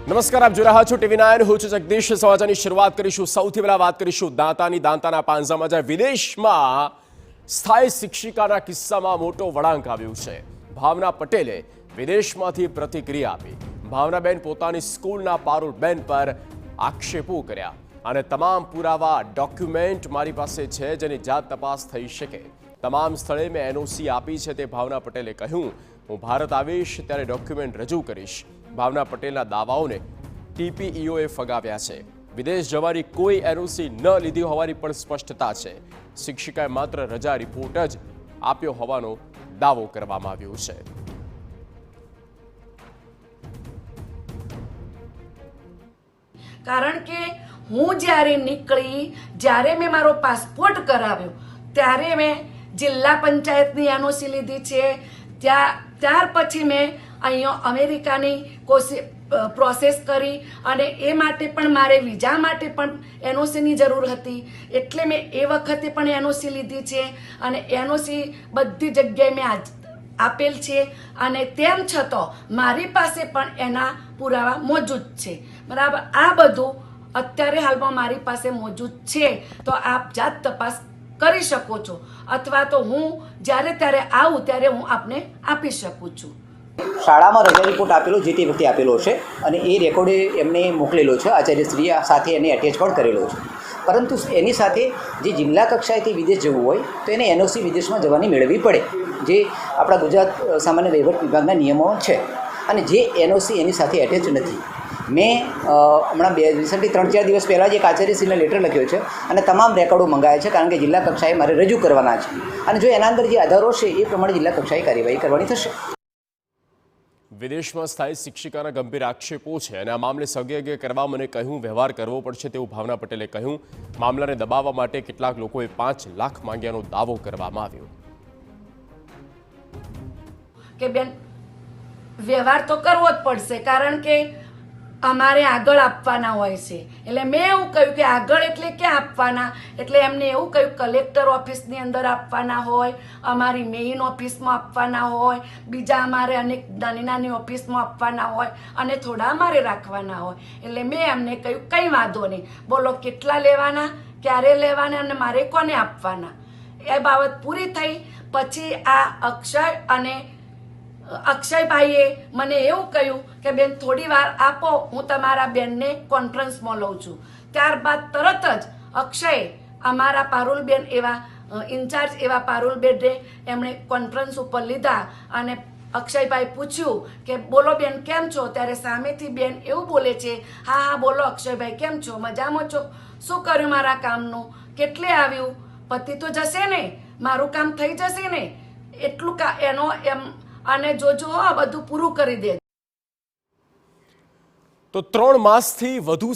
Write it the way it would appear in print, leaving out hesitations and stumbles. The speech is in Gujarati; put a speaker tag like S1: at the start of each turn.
S1: નમસ્કાર, આપ જોઈ રહ્યા છો TV9. હું છું જગદીશ. સમાચારની શરૂઆત કરીશું. સૌથી પહેલા વાત કરીશું દાંતાના પાંજરામાં જ્યાં વિદેશમાં સ્થાયી શિક્ષિકાના કિસ્સામાં મોટો વળાંક આવ્યો છે. ભાવના પટેલે વિદેશમાંથી પ્રતિક્રિયા આપી. ભાવનાબેન પોતાની સ્કૂલના પારુલબેન પર આક્ષેપો કર્યા અને તમામ પુરાવા ડોક્યુમેન્ટ મારી પાસે છે જેની જાત તપાસ થઈ શકે. તમામ સ્થળે મેં NOC આપી છે તે ભાવના પટેલે કહ્યું. હું ભારત આવીશ ત્યારે ડોક્યુમેન્ટ રજૂ કરીશ. ભાવના પટેલના દાવાઓને TPEOએ ફગાવ્યા છે. વિદેશ જવાની કોઈ NOC ન લીધી હોવાની પણ સ્પષ્ટતા છે. શિક્ષિકાએ માત્ર રજા રિપોર્ટ જ આપ્યો હોવાનો દાવો કરવામાં આવ્યો છે.
S2: કારણ કે હું જ્યારે નીકળી, જ્યારે મેં મારો પાસપોર્ટ કરાવ્યો ત્યારે મેં જિલ્લા પંચાયતની NOC લીધી છે. ત્યાર પછી મેં અહીંયા અમેરિકાની પ્રોસેસ કરી અને એ માટે પણ મારે વિઝા માટે પણ NOCની જરૂર હતી, એટલે મેં એ વખતે પણ NOC લીધી છે અને NOC બધી જગ્યાએ મેં આપેલ છે અને તેમ છતાં મારી પાસે પણ એના પુરાવા મોજૂદ છે. બરાબર, આ બધું અત્યારે હાલમાં મારી પાસે મોજૂદ છે, તો આપ જાત તપાસ કરી શકો છો અથવા તો હું જ્યારે ત્યારે આવું ત્યારે હું આપને આપી શકું છું.
S3: શાળામાં રજા રિપોર્ટ આપેલો જે તે વખતે આપેલો છે અને એ રેકોર્ડે એમને મોકલેલો છે. આચાર્યશ્રી સાથે એને એટેચ પણ કરેલો છે. પરંતુ એની સાથે જે જિલ્લા કક્ષાએથી વિદેશ જવું હોય તો એને NOC વિદેશમાં જવાની મેળવવી પડે, જે આપણા ગુજરાત સામાન્ય વહીવટ વિભાગના નિયમો છે અને જે NOC એની સાથે એટેચ નથી. મેં હમણાં રિસન્ટલી 3-4 દિવસ પહેલાં જ એક આચાર્યશ્રીને લેટર લખ્યો છે અને તમામ રેકોર્ડો મંગાવ્યા છે, કારણ કે જિલ્લા કક્ષાએ મારે રજૂ કરવાના છે અને જો એના અંદર જે આધારો છે એ પ્રમાણે જિલ્લા કક્ષાએ કાર્યવાહી કરવાની થશે.
S1: વિદેશમાં સ્થાયી શિક્ષિકાના ગંભીર આક્ષેપો છે અને આ મામલે સગે કરવા મને કહ્યું વ્યવહાર કરવો પડશે તેવું ભાવના પટેલે કહ્યું. મામલાને દબાવવા માટે કેટલાક લોકોએ 5 લાખ માંગ્યાનો દાવો કરવામાં આવ્યો.
S2: કે બેન, વ્યવહાર તો કરવો જ પડશે, કારણ કે અમારે આગળ આપવાના હોય છે. એટલે મેં એવું કહ્યું કે આગળ એટલે ક્યાં આપવાના, એટલે એમને એવું કહ્યું કલેક્ટર ઓફિસની અંદર આપવાના હોય, અમારી મેઇન ઓફિસમાં આપવાના હોય, બીજા અમારે અનેક નાની ઓફિસમાં આપવાના હોય અને થોડા અમારે રાખવાના હોય. એટલે મેં એમને કહ્યું કંઈ વાંધો નહીં, બોલો કેટલા લેવાના, ક્યારે લેવાના અને મારે કોને આપવાના. એ બાબત પૂરી થઈ પછી આ અક્ષયભાઈએ મને એવું કહ્યું કે બેન થોડી વાર આપો, હું તમારા બેનને કોન્ફરન્સમાં લઉં છું. ત્યારબાદ તરત જ અક્ષય અમારા પારુલબેન એવા ઇન્ચાર્જ એવા પારુલબેને એમણે કોન્ફરન્સ ઉપર લીધા અને અક્ષયભાઈ પૂછ્યું કે બોલો બેન કેમ છો, ત્યારે સામેથી બેન એવું બોલે છે, હા હા બોલો અક્ષયભાઈ કેમ છો, મજામાં છો, શું કર્યું મારા કામનું, કેટલે આવ્યું, પતિ તો જશે ને, મારું કામ થઈ જશે ને, એટલું એનો એમ અને જોજો આ બધું પૂરું કરી દે.
S1: તો 3 માસથી વધુ